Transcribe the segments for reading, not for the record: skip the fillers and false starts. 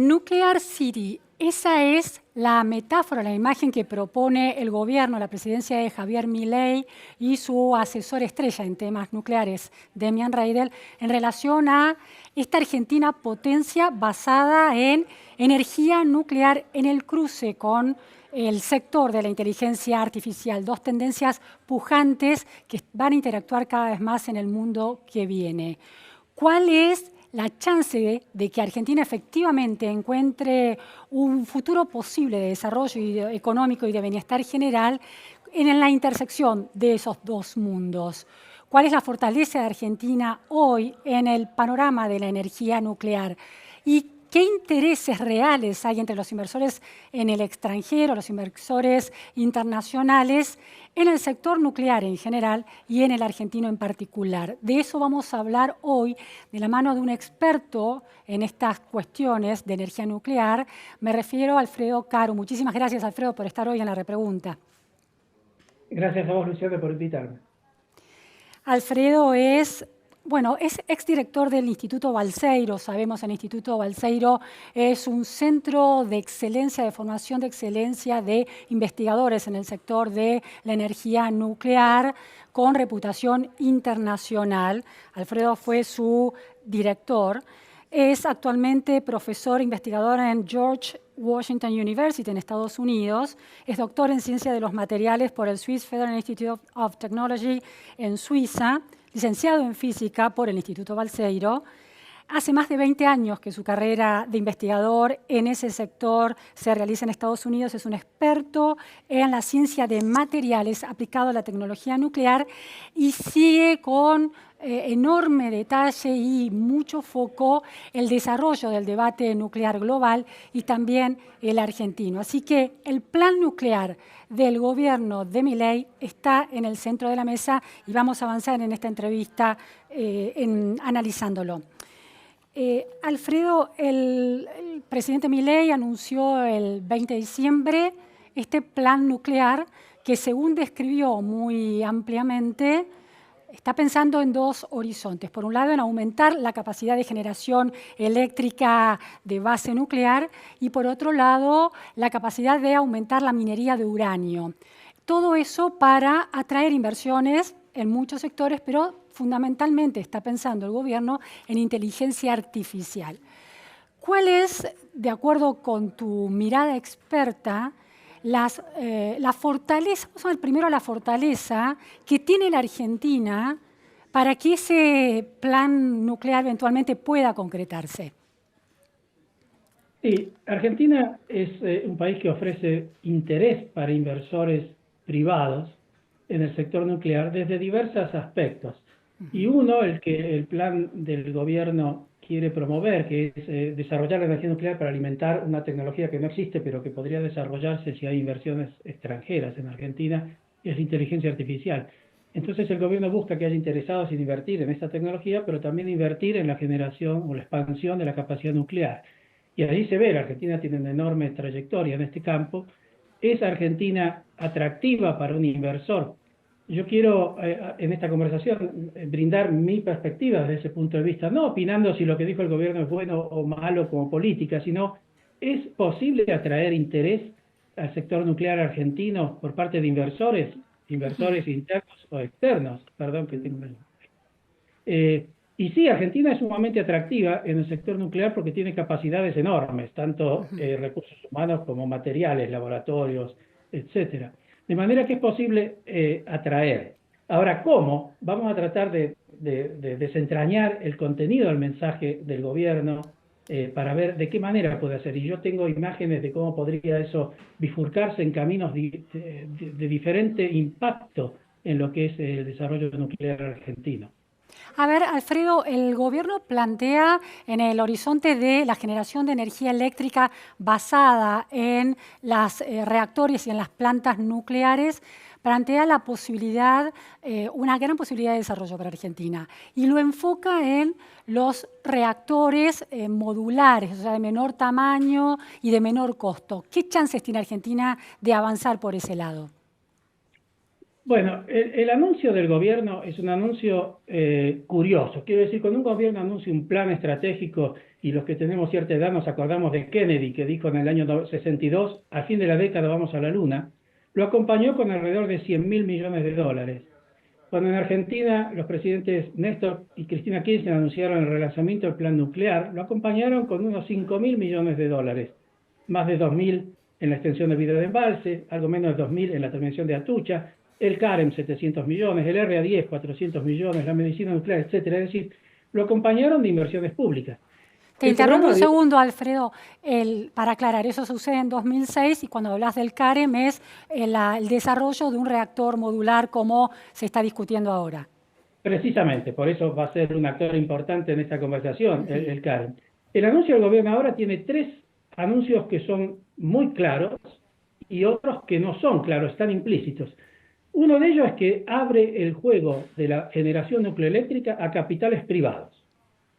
Nuclear City, esa es la metáfora, la imagen que propone el gobierno, la presidencia de Javier Milei y su asesor estrella en temas nucleares, Demian Reidel, en relación a esta Argentina potencia basada en energía nuclear en el cruce con el sector de la inteligencia artificial, dos tendencias pujantes que van a interactuar cada vez más en el mundo que viene. ¿Cuál es la chance de que Argentina efectivamente encuentre un futuro posible de desarrollo económico y de bienestar general en la intersección de esos dos mundos? ¿Cuál es la fortaleza de Argentina hoy en el panorama de la energía nuclear? ¿Y qué intereses reales hay entre los inversores en el extranjero, los inversores internacionales, en el sector nuclear en general y en el argentino en particular? De eso vamos a hablar hoy de la mano de un experto en estas cuestiones de energía nuclear. Me refiero a Alfredo Caro. Muchísimas gracias, Alfredo, por estar hoy en la repregunta. Gracias a vos, Luciana, por invitarme. Alfredo es exdirector del Instituto Balseiro. Sabemos, el Instituto Balseiro es un centro de excelencia, de formación de excelencia de investigadores en el sector de la energía nuclear con reputación internacional. Alfredo fue su director. Es actualmente profesor investigador en George Washington University en Estados Unidos. Es doctor en Ciencia de los Materiales por el Swiss Federal Institute of Technology en Suiza, licenciado en Física por el Instituto Balseiro. Hace más de 20 años que su carrera de investigador en ese sector se realiza en Estados Unidos. Es un experto en la ciencia de materiales aplicado a la tecnología nuclear y sigue con enorme detalle y mucho foco el desarrollo del debate nuclear global y también el argentino. Así que el plan nuclear del gobierno de Milei está en el centro de la mesa y vamos a avanzar en esta entrevista analizándolo. Alfredo, el presidente Milei anunció el 20 de diciembre este plan nuclear que, según describió muy ampliamente, está pensando en dos horizontes. Por un lado, en aumentar la capacidad de generación eléctrica de base nuclear y, por otro lado, la capacidad de aumentar la minería de uranio. Todo eso para atraer inversiones en muchos sectores, pero fundamentalmente está pensando el gobierno en inteligencia artificial. ¿Cuál es, de acuerdo con tu mirada experta, la fortaleza, vamos a ver primero la fortaleza que tiene la Argentina para que ese plan nuclear eventualmente pueda concretarse? Sí, Argentina es un país que ofrece interés para inversores privados en el sector nuclear desde diversos aspectos. Y uno, el que el plan del gobierno quiere promover, que es desarrollar la energía nuclear para alimentar una tecnología que no existe, pero que podría desarrollarse si hay inversiones extranjeras en Argentina, es la inteligencia artificial. Entonces el gobierno busca que haya interesados en invertir en esta tecnología, pero también invertir en la generación o la expansión de la capacidad nuclear. Y ahí se ve, la Argentina tiene una enorme trayectoria en este campo. ¿Es Argentina atractiva para un inversor? Yo quiero en esta conversación brindar mi perspectiva desde ese punto de vista, no opinando si lo que dijo el gobierno es bueno o malo como política, sino ¿es posible atraer interés al sector nuclear argentino por parte de inversores internos o externos? Perdón que tengo y sí, Argentina es sumamente atractiva en el sector nuclear porque tiene capacidades enormes, tanto recursos humanos como materiales, laboratorios, etcétera. De manera que es posible atraer. Ahora, ¿cómo? Vamos a tratar de desentrañar el contenido del mensaje del gobierno para ver de qué manera puede hacer. Y yo tengo imágenes de cómo podría eso bifurcarse en caminos de diferente impacto en lo que es el desarrollo nuclear argentino. A ver, Alfredo, el gobierno plantea en el horizonte de la generación de energía eléctrica basada en los reactores y en las plantas nucleares, plantea la posibilidad, una gran posibilidad de desarrollo para Argentina y lo enfoca en los reactores modulares, o sea, de menor tamaño y de menor costo. ¿Qué chances tiene Argentina de avanzar por ese lado? Bueno, el anuncio del gobierno es un anuncio curioso. Quiero decir, cuando un gobierno anuncia un plan estratégico y los que tenemos cierta edad nos acordamos de Kennedy, que dijo en el año 62, al fin de la década vamos a la Luna, lo acompañó con alrededor de 100.000 millones de dólares. Cuando en Argentina los presidentes Néstor y Cristina Kirchner anunciaron el relanzamiento del plan nuclear, lo acompañaron con unos 5.000 millones de dólares, más de 2.000 en la extensión de vida de embalse, algo menos de 2.000 en la terminación de Atucha, el CAREM 700 millones, el RA10 400 millones, la medicina nuclear, etcétera. Es decir, lo acompañaron de inversiones públicas. Te interrumpo un segundo, Alfredo, para aclarar, eso sucede en 2006 y cuando hablas del CAREM es el desarrollo de un reactor modular como se está discutiendo ahora. Precisamente, por eso va a ser un actor importante en esta conversación, el CAREM. El anuncio del gobierno ahora tiene 3 anuncios que son muy claros y otros que no son claros, están implícitos. Uno de ellos es que abre el juego de la generación nucleoeléctrica a capitales privados.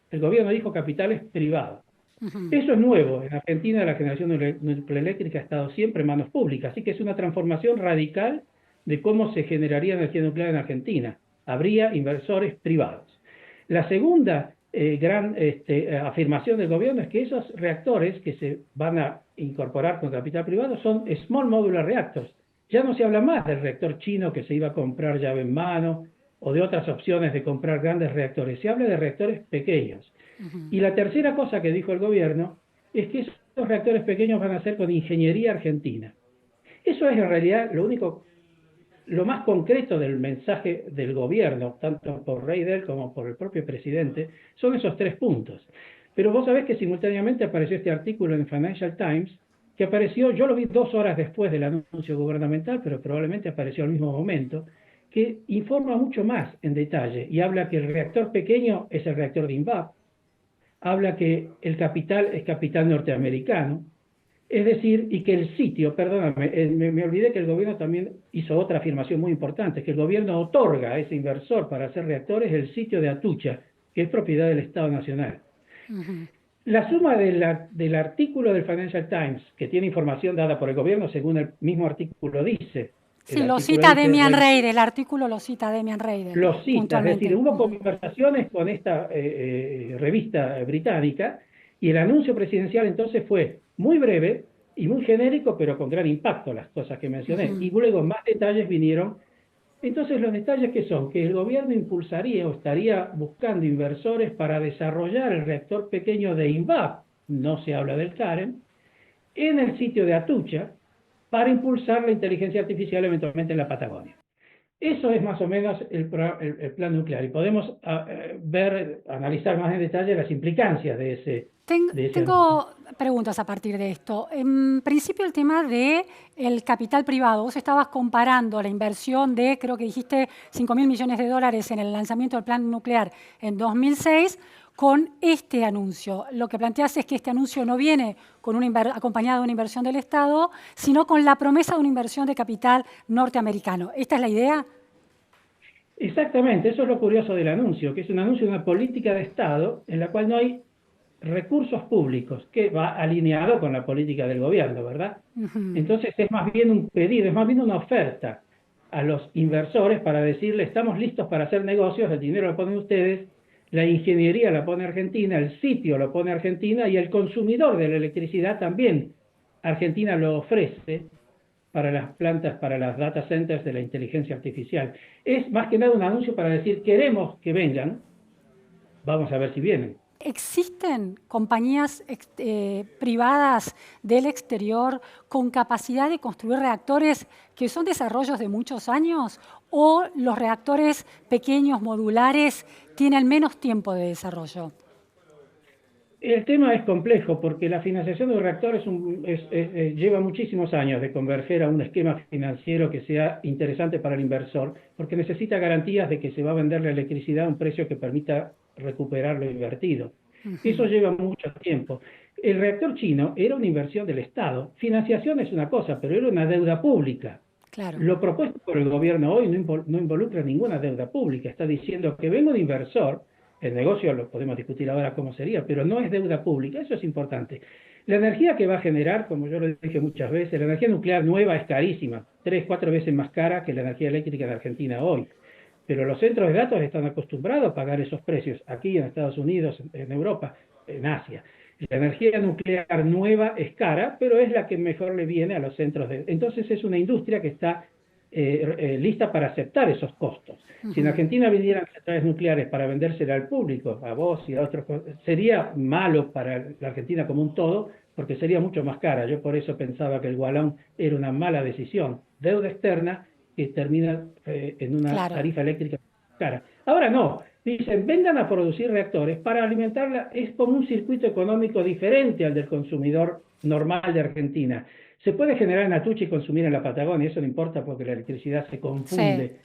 El gobierno dijo capitales privados. Eso es nuevo. En Argentina la generación nucleoeléctrica ha estado siempre en manos públicas, así que es una transformación radical de cómo se generaría energía nuclear en Argentina. Habría inversores privados. La segunda gran afirmación del gobierno es que esos reactores que se van a incorporar con capital privado son Small Modular Reactors. Ya no se habla más del reactor chino que se iba a comprar llave en mano, o de otras opciones de comprar grandes reactores. Se habla de reactores pequeños. Y la tercera cosa que dijo el gobierno es que esos reactores pequeños van a ser con ingeniería argentina. Eso es en realidad lo más concreto del mensaje del gobierno, tanto por Reidel como por el propio presidente, son esos 3 puntos. Pero vos sabés que simultáneamente apareció este artículo en Financial Times, que apareció, yo lo vi 2 horas después del anuncio gubernamental, pero probablemente apareció al mismo momento, que informa mucho más en detalle y habla que el reactor pequeño es el reactor de INVAP, habla que el capital es capital norteamericano, es decir, y que el sitio, perdóname, me olvidé que el gobierno también hizo otra afirmación muy importante, que el gobierno otorga a ese inversor para hacer reactores el sitio de Atucha, que es propiedad del Estado Nacional. La suma del artículo del Financial Times, que tiene información dada por el gobierno, según el mismo artículo dice, sí, lo cita Demian Reidel, el artículo lo cita Demian Reidel. Lo cita, es decir, hubo conversaciones con esta revista británica y el anuncio presidencial entonces fue muy breve y muy genérico, pero con gran impacto, las cosas que mencioné. Y luego más detalles vinieron. Entonces los detalles que son, que el gobierno impulsaría o estaría buscando inversores para desarrollar el reactor pequeño de INVAP, no se habla del CAREM, en el sitio de Atucha, para impulsar la inteligencia artificial eventualmente en la Patagonia. Eso es más o menos el plan nuclear y podemos analizar más en detalle las implicancias de ese. Tengo preguntas a partir de esto. En principio el tema del capital privado. Vos estabas comparando la inversión de, creo que dijiste, 5.000 millones de dólares en el lanzamiento del plan nuclear en 2006 con este anuncio. Lo que planteas es que este anuncio no viene con acompañado de una inversión del Estado, sino con la promesa de una inversión de capital norteamericano. ¿Esta es la idea? Exactamente, eso es lo curioso del anuncio, que es un anuncio de una política de Estado en la cual no hay recursos públicos, que va alineado con la política del gobierno, ¿verdad? Entonces es más bien un pedido, es más bien una oferta a los inversores para decirle, estamos listos para hacer negocios, el dinero lo ponen ustedes, la ingeniería la pone Argentina, el sitio lo pone Argentina y el consumidor de la electricidad también. Argentina lo ofrece para las plantas, para las data centers de la inteligencia artificial. Es más que nada un anuncio para decir, queremos que vengan, vamos a ver si vienen. ¿Existen compañías privadas del exterior con capacidad de construir reactores que son desarrollos de muchos años o los reactores pequeños, modulares, tienen menos tiempo de desarrollo? El tema es complejo porque la financiación de un reactor lleva muchísimos años de converger a un esquema financiero que sea interesante para el inversor, porque necesita garantías de que se va a vender la electricidad a un precio que permita recuperar lo invertido. Eso lleva mucho tiempo. El reactor chino era una inversión del Estado. Financiación es una cosa, pero era una deuda pública. Claro. Lo propuesto por el gobierno hoy no involucra ninguna deuda pública. Está diciendo que venga un inversor. El negocio lo podemos discutir ahora cómo sería, pero no es deuda pública, eso es importante. La energía que va a generar, como yo lo dije muchas veces, la energía nuclear nueva es carísima, 3-4 veces más cara que la energía eléctrica de Argentina hoy. Pero los centros de datos están acostumbrados a pagar esos precios, aquí en Estados Unidos, en Europa. en Asia. La energía nuclear nueva es cara, pero es la que mejor le viene a los centros de... Entonces es una industria que está lista para aceptar esos costos. Si en Argentina vinieran centrales nucleares para vendérsela al público, a vos y a otros, sería malo para la Argentina como un todo, porque sería mucho más cara. Yo por eso pensaba que el Gualón era una mala decisión. Deuda externa que termina en una Claro. tarifa eléctrica cara. Ahora no, dicen, vengan a producir reactores para alimentarla, es como un circuito económico diferente al del consumidor normal de Argentina. Se puede generar en Atucha y consumir en la Patagonia, eso no importa porque la electricidad se Sí. confunde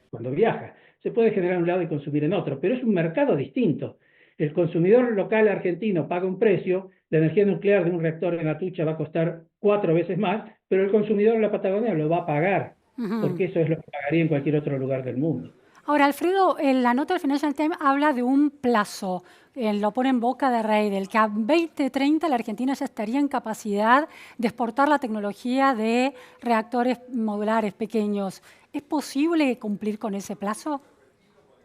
cuando viaja. Se puede generar en un lado y consumir en otro, pero es un mercado distinto. El consumidor local argentino paga un precio, la energía nuclear de un reactor en Atucha va a costar 4 veces más, pero el consumidor en la Patagonia lo va a pagar, Ujú. porque eso es lo que pagaría en cualquier otro lugar del mundo. Ahora, Alfredo, en la nota del Financial Times habla de un plazo, lo pone en boca de Reidel, que a 2030 la Argentina ya estaría en capacidad de exportar la tecnología de reactores modulares pequeños. ¿Es posible cumplir con ese plazo?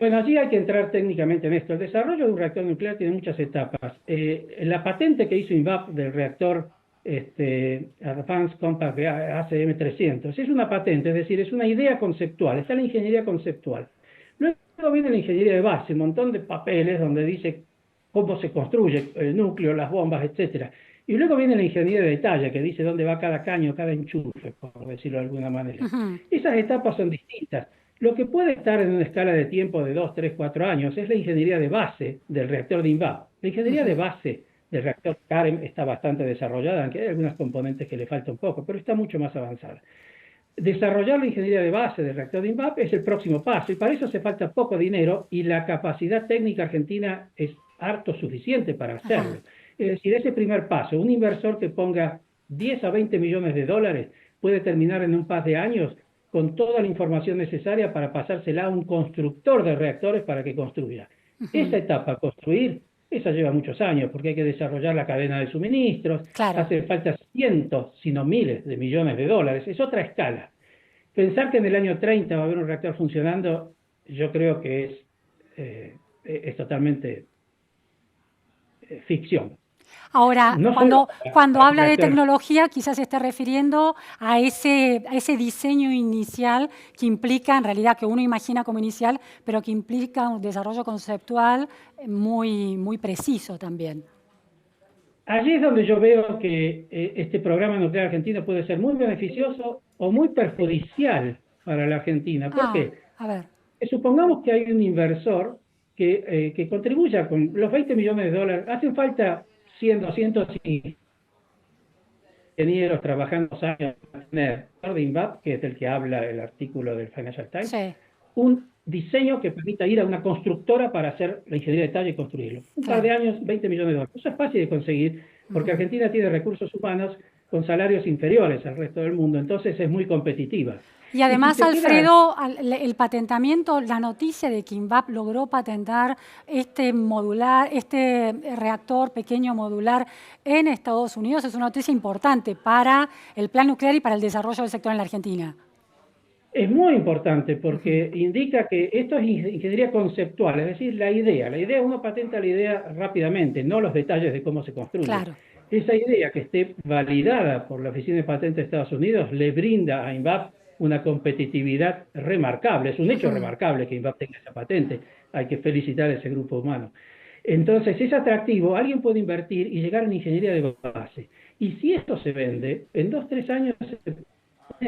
Bueno, allí hay que entrar técnicamente en esto. El desarrollo de un reactor nuclear tiene muchas etapas. La patente que hizo INVAP del reactor Advanced Compact ACM300 es una patente, es decir, es una idea conceptual, está la ingeniería conceptual. Luego viene la ingeniería de base, un montón de papeles donde dice cómo se construye el núcleo, las bombas, etcétera. Y luego viene la ingeniería de detalle, que dice dónde va cada caño, cada enchufe, por decirlo de alguna manera. Ujú. Esas etapas son distintas. Lo que puede estar en una escala de tiempo de 2, 3, 4 años es la ingeniería de base del reactor de INVAP. La ingeniería de base del reactor CAREM está bastante desarrollada, aunque hay algunos componentes que le falta un poco, pero está mucho más avanzada. Desarrollar la ingeniería de base del reactor de INVAP es el próximo paso, y para eso hace falta poco dinero, y la capacidad técnica argentina es harto suficiente para Ajá. hacerlo. Es decir, ese primer paso, un inversor que ponga 10 a 20 millones de dólares puede terminar en un par de años con toda la información necesaria para pasársela a un constructor de reactores para que construya. Esa Ujú. etapa, construir, esa lleva muchos años porque hay que desarrollar la cadena de suministros, Claro. hace falta cientos, si no miles de millones de dólares, es otra escala. Pensar que en el año 30 va a haber un reactor funcionando, yo creo que es totalmente ficción. Ahora, No solo cuando para un habla de reactor. tecnología, quizás se esté refiriendo a ese diseño inicial que implica, en realidad, que uno imagina como inicial, pero que implica un desarrollo conceptual muy, muy preciso también. Allí es donde yo veo que este programa nuclear argentino puede ser muy beneficioso o muy perjudicial para la Argentina. ¿Por Ah, qué? a ver. Supongamos que hay un inversor que contribuya con los 20 millones de dólares. Hacen falta 100, 200 ingenieros trabajando años para tener de INVAP, que es el que habla el artículo del Financial Times, Sí, un diseño que permita ir a una constructora para hacer la ingeniería de detalle y construirlo. Un par de claro. años, 20 millones de dólares. Eso es fácil de conseguir porque Ujú. Argentina tiene recursos humanos con salarios inferiores al resto del mundo, entonces es muy competitiva. Y Y si además, te queda Alfredo, el patentamiento, la noticia de que INVAP logró patentar este modular, este reactor pequeño modular en Estados Unidos es una noticia importante para el plan nuclear y para el desarrollo del sector en la Argentina. Es muy importante Ujú. porque indica que esto es ingeniería conceptual, es decir, la idea. La idea, uno patenta la idea rápidamente, no los detalles de cómo se construye. Claro. Esa idea que esté validada por la Oficina de Patentes de Estados Unidos le brinda a INVAP una competitividad remarcable. Es un hecho Ujú. remarcable que INVAP tenga esa patente. Hay que felicitar a ese grupo humano. Entonces, es atractivo. Alguien puede invertir y llegar a una ingeniería de base. Y si esto se vende, en 2, 3 años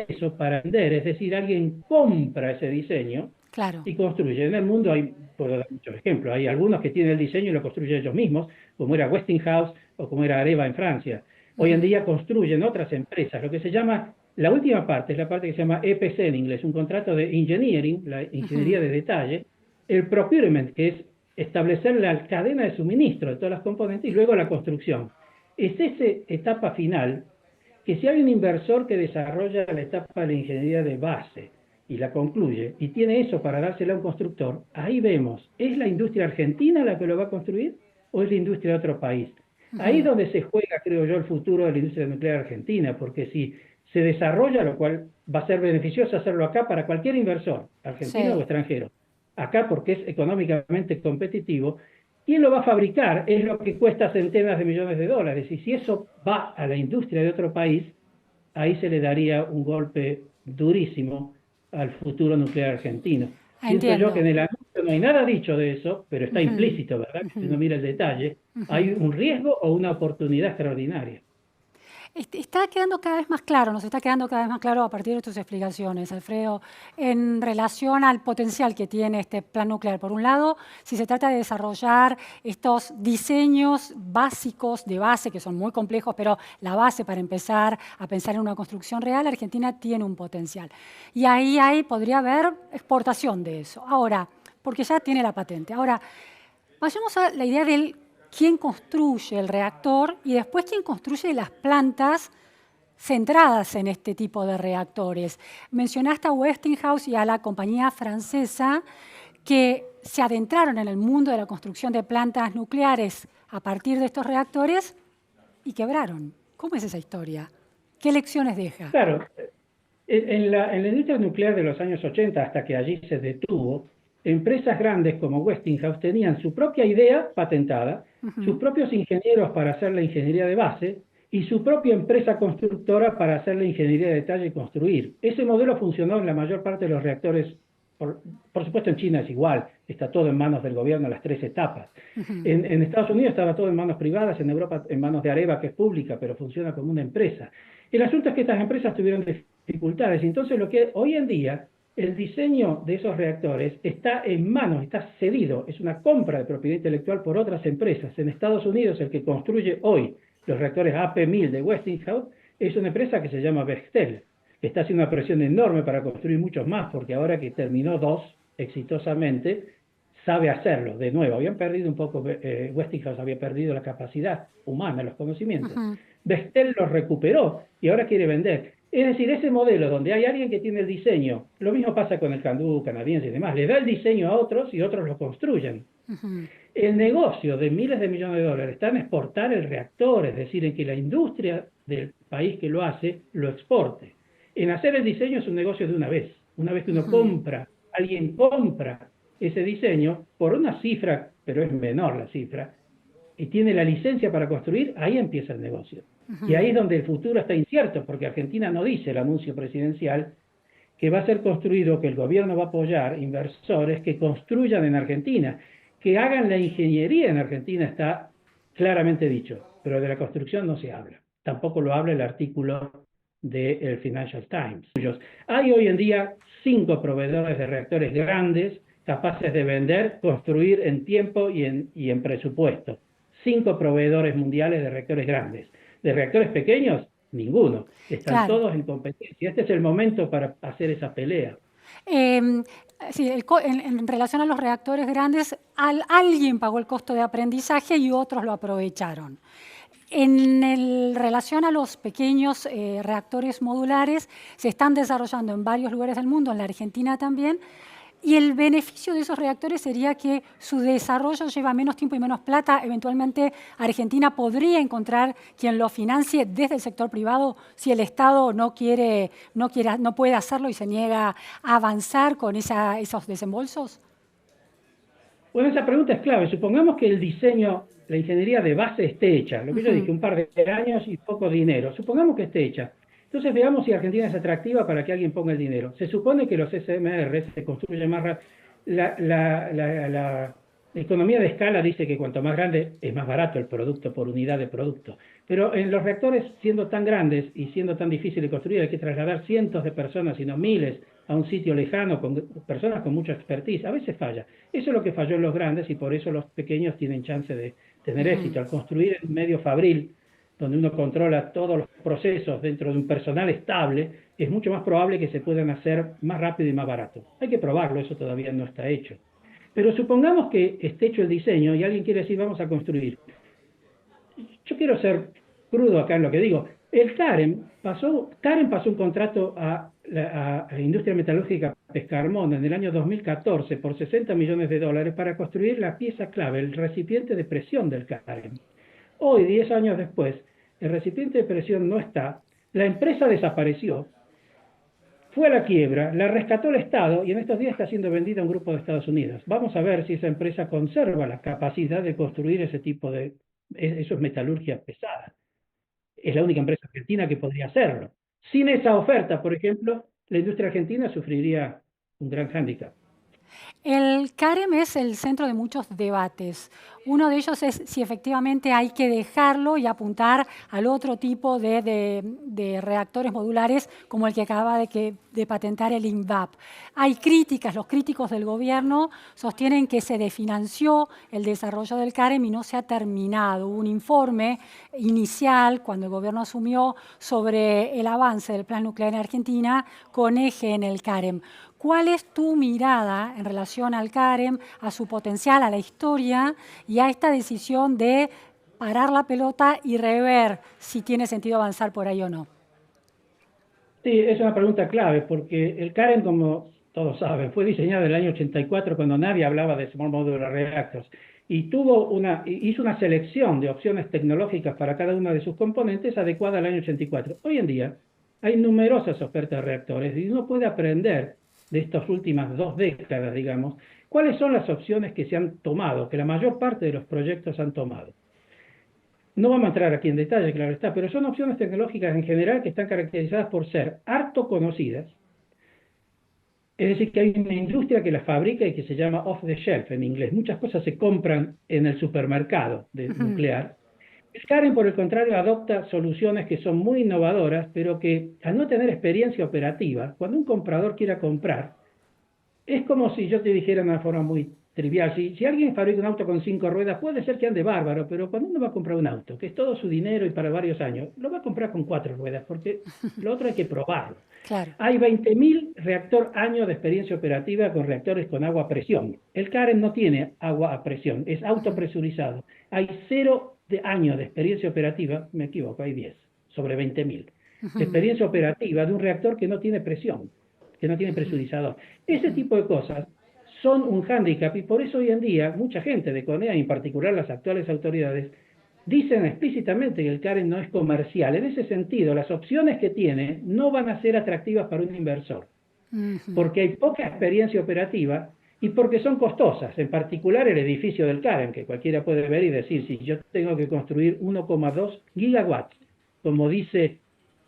eso para vender, es decir, alguien compra ese diseño Claro. y construye. En el mundo puedo dar muchos ejemplos, hay algunos que tienen el diseño y lo construyen ellos mismos, como era Westinghouse o como era Areva en Francia. Hoy en Ujú. día construyen otras empresas, lo que se llama, la última parte es la parte que se llama EPC en inglés, un contrato de engineering, la Ujú. ingeniería de detalle, el procurement, que es establecer la cadena de suministro de todas las componentes y luego la construcción. Es esa etapa final que si hay un inversor que desarrolla la etapa de la ingeniería de base y la concluye y tiene eso para dársela a un constructor, ahí vemos, ¿es la industria argentina la que lo va a construir o es la industria de otro país? Ahí es Ujú. donde se juega, creo yo, el futuro de la industria nuclear argentina, porque si se desarrolla, lo cual va a ser beneficioso hacerlo acá para cualquier inversor, argentino o Sí. extranjero, acá porque es económicamente competitivo, ¿Quién lo va a fabricar? Es lo que cuesta centenas de millones de dólares. Y si eso va a la industria de otro país, ahí se le daría un golpe durísimo al futuro nuclear argentino. Pienso yo que Entiendo. en el anuncio no hay nada dicho de eso, pero está Ujú, implícito, ¿verdad? Que si ujú, uno mira el detalle, hay ujú. un riesgo o una oportunidad extraordinaria. Está quedando cada vez más claro, nos está quedando cada vez más claro a partir de tus explicaciones, Alfredo, en relación al potencial que tiene este plan nuclear. Por un lado, si se trata de desarrollar estos diseños básicos de base, que son muy complejos, pero la base para empezar a pensar en una construcción real, Argentina tiene un potencial. Y ahí podría haber exportación de eso. Ahora, porque ya tiene la patente. Ahora, vayamos a la idea del quién construye el reactor y después quién construye las plantas centradas en este tipo de reactores. Mencionaste a Westinghouse y a la compañía francesa que se adentraron en el mundo de la construcción de plantas nucleares a partir de estos reactores y quebraron. ¿Cómo es esa historia? ¿Qué lecciones deja? Claro, en la industria nuclear de los años 80, hasta que allí se detuvo, empresas grandes como Westinghouse tenían su propia idea patentada, sus Ujú, propios ingenieros para hacer la ingeniería de base y su propia empresa constructora para hacer la ingeniería de detalle y construir. Ese modelo funcionó en la mayor parte de los reactores, por supuesto en China es igual, está todo en manos del gobierno, las tres etapas. ujú. En Estados Unidos estaba todo en manos privadas, en Europa en manos de Areva, que es pública, pero funciona como una empresa. El asunto es que estas empresas tuvieron dificultades. Entonces, lo que hoy en día, el diseño de esos reactores está en manos, está cedido, es una compra de propiedad intelectual por otras empresas. En Estados Unidos, el que construye hoy los reactores AP1000 de Westinghouse es una empresa que se llama Bechtel. Está haciendo una presión enorme para construir muchos más, porque ahora que terminó dos exitosamente, sabe hacerlo. De nuevo, habían perdido un poco, Westinghouse había perdido la capacidad humana, los conocimientos. Ujú, Bechtel los recuperó y ahora quiere vender. Es decir, ese modelo donde hay alguien que tiene el diseño, lo mismo pasa con el candú canadiense y demás, le da el diseño a otros y otros lo construyen. ujú, El negocio de miles de millones de dólares está en exportar el reactor, es decir, en que la industria del país que lo hace lo exporte. En hacer el diseño es un negocio de una vez que uno ujú, compra, alguien compra ese diseño por una cifra, pero es menor la cifra, y tiene la licencia para construir, ahí empieza el negocio. Y ujú. ahí es donde el futuro está incierto, porque Argentina no dice el anuncio presidencial que va a ser construido, que el gobierno va a apoyar inversores que construyan en Argentina, que hagan la ingeniería en Argentina, está claramente dicho, pero de la construcción no se habla. Tampoco lo habla el artículo del Financial Times. Hay hoy en día 5 proveedores de reactores grandes capaces de vender, construir en tiempo y en presupuesto. 5 proveedores mundiales de reactores grandes. De reactores pequeños, ninguno. Están Claro. todos en competencia. Este es el momento para hacer esa pelea. Em, sí, en relación a los reactores grandes, alguien pagó el costo de aprendizaje y otros lo aprovecharon. Relación a los pequeños reactores modulares, se están desarrollando en varios lugares del mundo, en la Argentina también, y el beneficio de esos reactores sería que su desarrollo lleva menos tiempo y menos plata. Eventualmente, Argentina podría encontrar quien lo financie desde el sector privado si el Estado no puede hacerlo y se niega a avanzar con esos desembolsos. Bueno, esa pregunta es clave. Supongamos que el diseño, la ingeniería de base esté hecha. Lo que yo Ujú, dije, un par de años y poco dinero. Supongamos que esté hecha. Entonces veamos si Argentina es atractiva para que alguien ponga el dinero. Se supone que los SMR se construyen más rápido. La economía de escala dice que cuanto más grande es más barato el producto por unidad de producto. Pero en los reactores, siendo tan grandes y siendo tan difícil de construir, hay que trasladar cientos de personas, sino miles, a un sitio lejano con personas con mucha expertise. A veces falla. Eso es lo que falló en los grandes y por eso los pequeños tienen chance de tener ujú. éxito. Al construir en medio fabril, donde uno controla todos los procesos dentro de un personal estable, es mucho más probable que se puedan hacer más rápido y más barato. Hay que probarlo, eso todavía no está hecho. Pero supongamos que esté hecho el diseño y alguien quiere decir vamos a construir. Yo quiero ser crudo acá en lo que digo. Taren pasó un contrato a la industria metalúrgica Pescarmón en el año 2014 por 60 millones de dólares para construir la pieza clave, el recipiente de presión del Taren. Hoy, 10 años después, el recipiente de presión no está, la empresa desapareció fue a la quiebra, la rescató el Estado y en estos días está siendo vendida a un grupo de Estados Unidos. Vamos a ver si esa empresa conserva la capacidad de construir ese tipo de... Eso es metalurgia pesada. Es la única empresa argentina que podría hacerlo. Sin esa oferta, por ejemplo, la industria argentina sufriría un gran hándicap. El CAREM es el centro de muchos debates. Uno de ellos es si efectivamente hay que dejarlo y apuntar al otro tipo de reactores modulares como el que acaba de patentar el INVAP. Hay críticas, los críticos del gobierno sostienen que se desfinanció el desarrollo del CAREM y no se ha terminado. Hubo un informe inicial cuando el gobierno asumió sobre el avance del plan nuclear en Argentina con eje en el CAREM. ¿Cuál es tu mirada en relación al CAREM, a su potencial, a la historia y a esta decisión de parar la pelota y rever si tiene sentido avanzar por ahí o no? Sí, es una pregunta clave porque el CAREN, como todos saben, fue diseñado en el año 84 cuando nadie hablaba de Small Modular Reactors y hizo una selección de opciones tecnológicas para cada uno de sus componentes adecuada al año 84. Hoy en día hay numerosas ofertas de reactores y uno puede aprender de estas últimas 2 décadas, digamos, cuáles son las opciones que se han tomado, que la mayor parte de los proyectos han tomado. No vamos a entrar aquí en detalle, claro está, pero son opciones tecnológicas en general que están caracterizadas por ser harto conocidas, es decir, que hay una industria que las fabrica y que se llama off the shelf en inglés. Muchas cosas se compran en el supermercado nuclear. El CAREN, por el contrario, adopta soluciones que son muy innovadoras, pero que al no tener experiencia operativa, cuando un comprador quiera comprar, es como si yo te dijera de una forma muy trivial, si alguien fabrica un auto con 5 ruedas, puede ser que ande bárbaro, pero cuando uno va a comprar un auto, que es todo su dinero y para varios años, lo va a comprar con 4 ruedas, porque lo otro hay que probarlo. Claro. Hay 20.000 reactor años de experiencia operativa con reactores con agua a presión. El CAREN no tiene agua a presión, es autopresurizado. Hay 0 años de experiencia operativa, me equivoco, hay 10, sobre 20.000, de experiencia operativa de un reactor que no tiene presión, que no tiene presurizador. Ese tipo de cosas son un hándicap y por eso hoy en día mucha gente de CONEA, y en particular las actuales autoridades, dicen explícitamente que el CAREN no es comercial. En ese sentido, las opciones que tiene no van a ser atractivas para un inversor, porque hay poca experiencia operativa y porque son costosas, en particular el edificio del CAREN, que cualquiera puede ver y decir, si yo tengo que construir 1,2 gigawatts, como dice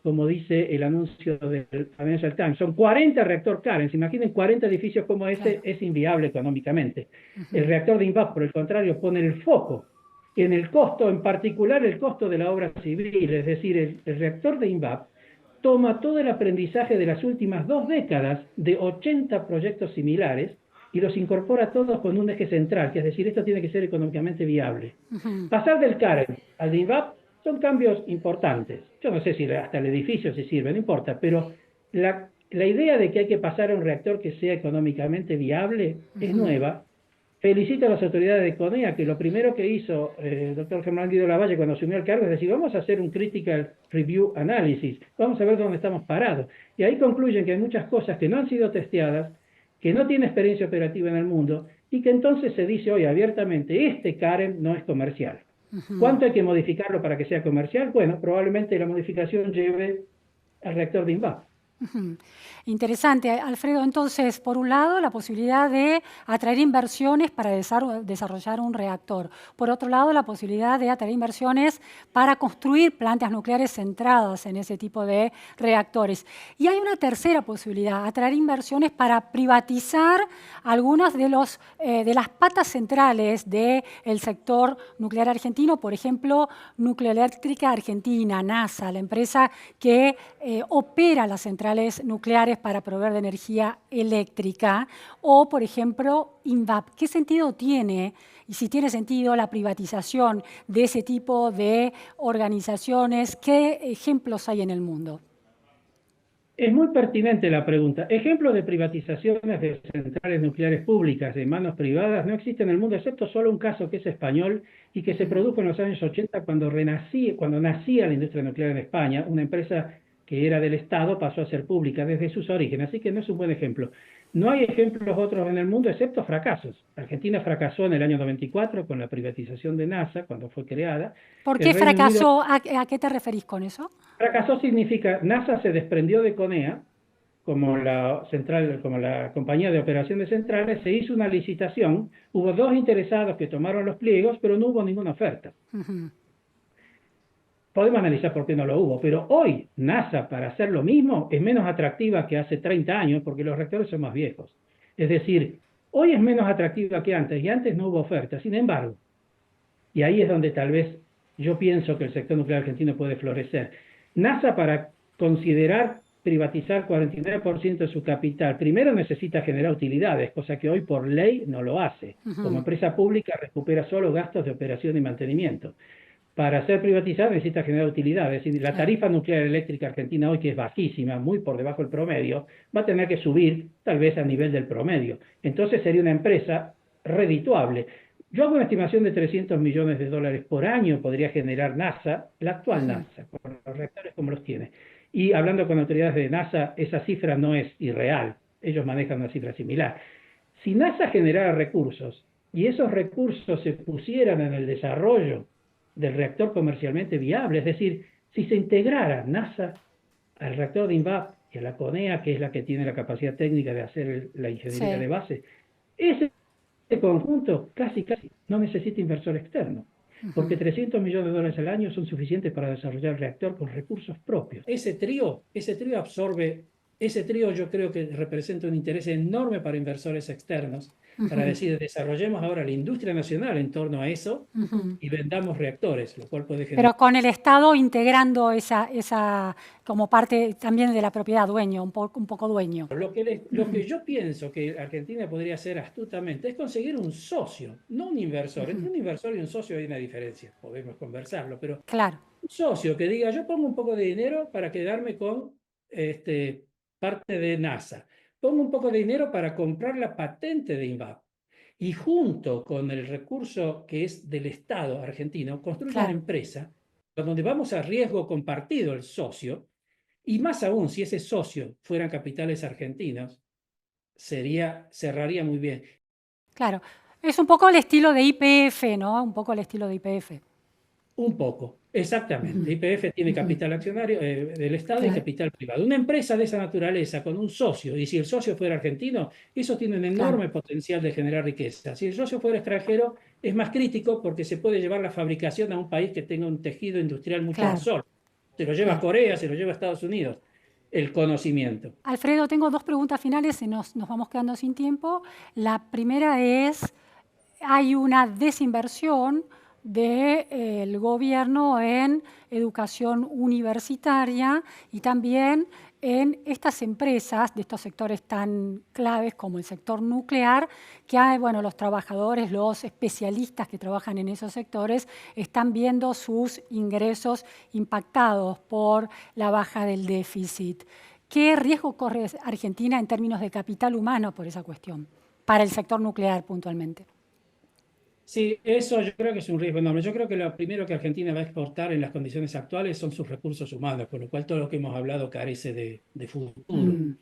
el anuncio del Financial Times, son 40 reactor CAREN, se imaginen 40 edificios como ese, es inviable económicamente. El reactor de INVAP, por el contrario, pone el foco en el costo, en particular el costo de la obra civil, es decir, el reactor de INVAP toma todo el aprendizaje de las últimas 2 décadas de 80 proyectos similares y los incorpora todos con un eje central, que es decir, esto tiene que ser económicamente viable. Pasar del CAREN al de INVAP son cambios importantes. Yo no sé si hasta el edificio se sirve, no importa, pero la idea de que hay que pasar a un reactor que sea económicamente viable es nueva. Felicito a las autoridades de CONEA, que lo primero que hizo el doctor Germán Guido Lavalle cuando asumió el cargo es decir, vamos a hacer un critical review analysis, vamos a ver dónde estamos parados. Y ahí concluyen que hay muchas cosas que no han sido testeadas, que no tiene experiencia operativa en el mundo, y que entonces se dice hoy abiertamente, este CAREN no es comercial. ¿Cuánto hay que modificarlo para que sea comercial? Bueno, probablemente la modificación lleve al reactor de INVAP. Interesante, Alfredo. Entonces, por un lado, la posibilidad de atraer inversiones para desarrollar un reactor. Por otro lado, la posibilidad de atraer inversiones para construir plantas nucleares centradas en ese tipo de reactores. Y hay una tercera posibilidad, atraer inversiones para privatizar algunas de las patas centrales del sector nuclear argentino, por ejemplo, Nucleoeléctrica Argentina, NASA, la empresa que opera las centrales nucleares para proveer de energía eléctrica, o, por ejemplo, INVAP. ¿Qué sentido tiene, y si tiene sentido, la privatización de ese tipo de organizaciones? ¿Qué ejemplos hay en el mundo? Es muy pertinente la pregunta. Ejemplos de privatizaciones de centrales nucleares públicas en manos privadas no existen en el mundo, excepto solo un caso que es español y que se produjo en los años 80 cuando nacía la industria nuclear en España. Una empresa que era del Estado pasó a ser pública desde sus orígenes, así que no es un buen ejemplo. No hay ejemplos otros en el mundo excepto fracasos. Argentina fracasó en el año 94 con la privatización de NASA cuando fue creada. ¿Por qué fracasó? ¿A qué te referís con eso? Fracasó significa NASA se desprendió de CONEA como la central, como la compañía de operación de centrales, se hizo una licitación, hubo 2 interesados que tomaron los pliegos, pero no hubo ninguna oferta. Ujú. Podemos analizar por qué no lo hubo, pero hoy NASA para hacer lo mismo es menos atractiva que hace 30 años porque los reactores son más viejos. Es decir, hoy es menos atractiva que antes y antes no hubo oferta. Sin embargo, y ahí es donde tal vez yo pienso que el sector nuclear argentino puede florecer. NASA para considerar privatizar 49% de su capital, primero necesita generar utilidades, cosa que hoy por ley no lo hace. Como Ujú. empresa pública recupera solo gastos de operación y mantenimiento. Para ser privatizada necesita generar utilidades. Y la Claro. tarifa nuclear eléctrica argentina hoy, que es bajísima, muy por debajo del promedio, va a tener que subir tal vez a nivel del promedio. Entonces sería una empresa redituable. Yo hago una estimación de 300 millones de dólares por año podría generar NASA, la actual Ujú. NASA, con los reactores como los tiene. Y hablando con autoridades de NASA, esa cifra no es irreal. Ellos manejan una cifra similar. Si NASA generara recursos y esos recursos se pusieran en el desarrollo del reactor comercialmente viable, es decir, si se integrara NASA al reactor de INVAP y a la CONEA, que es la que tiene la capacidad técnica de hacer la ingeniería Sí. de base, ese conjunto casi no necesita inversor externo, porque Ujú. 300 millones de dólares al año son suficientes para desarrollar el reactor con recursos propios. Ese trío absorbe, ese trío yo creo que representa un interés enorme para inversores externos, para Ujú. decir, desarrollemos ahora la industria nacional en torno a eso Ujú. y vendamos reactores, lo cual puede generar. Pero con el Estado integrando esa como parte también de la propiedad, dueño, un poco dueño. Lo que yo pienso que Argentina podría hacer astutamente es conseguir un socio, no un inversor. Entre Ujú. un inversor y un socio hay una diferencia, podemos conversarlo, pero Claro, un socio que diga, yo pongo un poco de dinero para quedarme con parte de NASA, pongo un poco de dinero para comprar la patente de INVAP y junto con el recurso que es del Estado argentino, construye una claro. empresa donde vamos a riesgo compartido el socio y más aún si ese socio fueran capitales argentinos, cerraría muy bien. Claro, es un poco el estilo de IPF, ¿no? Un poco el estilo de IPF. Un poco, exactamente. Ujú. YPF tiene Ujú. capital accionario del Estado y Claro, capital privado. Una empresa de esa naturaleza con un socio, y si el socio fuera argentino, eso tiene un claro, enorme potencial de generar riqueza. Si el socio fuera extranjero, es más crítico porque se puede llevar la fabricación a un país que tenga un tejido industrial mucho más claro, sólido. Se lo lleva a claro. Corea, se lo lleva a Estados Unidos, el conocimiento. Alfredo, tengo dos preguntas finales y nos vamos quedando sin tiempo. La primera es, hay una desinversión del gobierno en educación universitaria y también en estas empresas de estos sectores tan claves como el sector nuclear, que hay, bueno, los trabajadores, los especialistas que trabajan en esos sectores están viendo sus ingresos impactados por la baja del déficit. ¿Qué riesgo corre Argentina en términos de capital humano por esa cuestión, para el sector nuclear puntualmente? Sí, eso yo creo que es un riesgo enorme. Yo creo que lo primero que Argentina va a exportar en las condiciones actuales son sus recursos humanos, con lo cual todo lo que hemos hablado carece de futuro, Mm.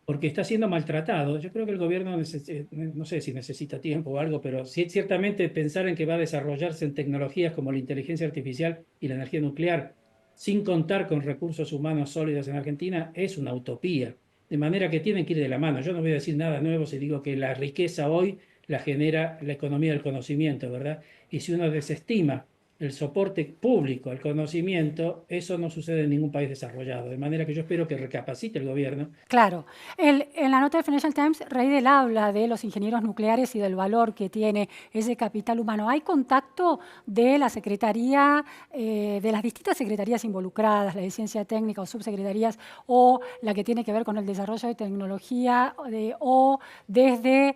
porque está siendo maltratado. Yo creo que el gobierno, no sé si necesita tiempo o algo, pero sí, ciertamente pensar en que va a desarrollarse en tecnologías como la inteligencia artificial y la energía nuclear sin contar con recursos humanos sólidos en Argentina es una utopía. De manera que tienen que ir de la mano. Yo no voy a decir nada nuevo si digo que la riqueza hoy la genera la economía del conocimiento, ¿verdad? Y si uno desestima el soporte público al conocimiento, eso no sucede en ningún país desarrollado. De manera que yo espero que recapacite el gobierno. Claro. En la nota de Financial Times, Reidel habla de los ingenieros nucleares y del valor que tiene ese capital humano. ¿Hay contacto de la Secretaría, de las distintas secretarías involucradas, la de Ciencia Técnica o subsecretarías, o la que tiene que ver con el desarrollo de tecnología, o desde,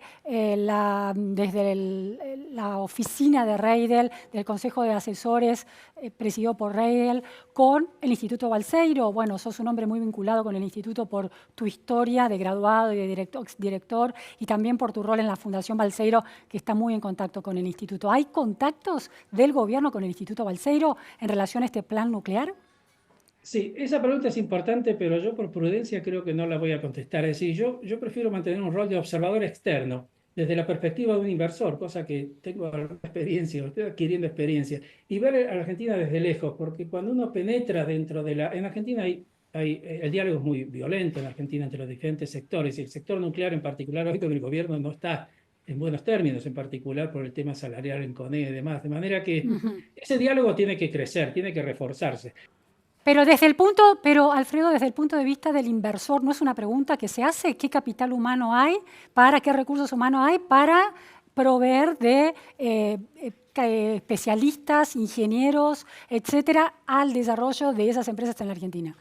la oficina de Reidel, del Consejo de Asesores presidido por Reidel, con el Instituto Balseiro? Bueno, sos un hombre muy vinculado con el instituto por tu historia de graduado y de exdirector y también por tu rol en la Fundación Balseiro, que está muy en contacto con el instituto. ¿Hay contactos del gobierno con el Instituto Balseiro en relación a este plan nuclear? Sí, esa pregunta es importante, pero yo por prudencia creo que no la voy a contestar. Es decir, yo prefiero mantener un rol de observador externo desde la perspectiva de un inversor, cosa que tengo alguna experiencia, estoy adquiriendo experiencia, y ver a la Argentina desde lejos, porque cuando uno penetra dentro de la... En Argentina hay el diálogo es muy violento en Argentina entre los diferentes sectores, y el sector nuclear en particular, hoy con el gobierno no está en buenos términos, en particular por el tema salarial en CONE y demás, de manera que ese diálogo tiene que crecer, tiene que reforzarse. Pero Alfredo, desde el punto de vista del inversor, ¿no es una pregunta que se hace? ¿Qué capital humano hay? ¿Qué recursos humanos hay para proveer de especialistas, ingenieros, etcétera, al desarrollo de esas empresas en la Argentina?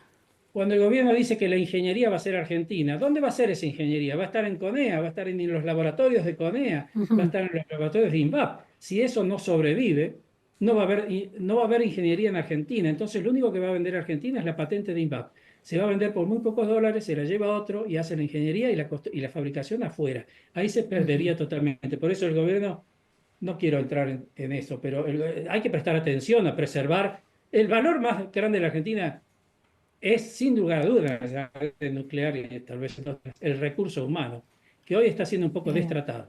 Cuando el gobierno dice que la ingeniería va a ser argentina, ¿dónde va a ser esa ingeniería? ¿Va a estar en CONEA? ¿Va a estar en los laboratorios de CONEA? ¿Va a estar en los laboratorios de INVAP? Si eso no sobrevive, no va a haber ingeniería en Argentina. Entonces, lo único que va a vender Argentina es la patente de INVAP. Se va a vender por muy pocos dólares, se la lleva otro y hace la ingeniería y la fabricación afuera. Ahí se perdería totalmente. Por eso el gobierno, no quiero entrar en eso, pero hay que prestar atención a preservar el valor más grande de la Argentina es sin lugar a dudas la red nuclear y tal vez el recurso humano, que hoy está siendo un poco Bien. destratado.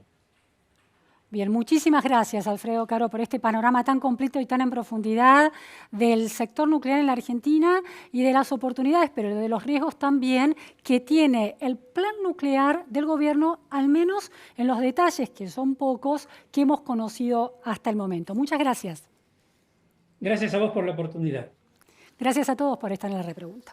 Bien, muchísimas gracias, Alfredo Caro, por este panorama tan completo y tan en profundidad del sector nuclear en la Argentina y de las oportunidades, pero de los riesgos también que tiene el plan nuclear del gobierno, al menos en los detalles, que son pocos, que hemos conocido hasta el momento. Muchas gracias. Gracias a vos por la oportunidad. Gracias a todos por estar en la repregunta.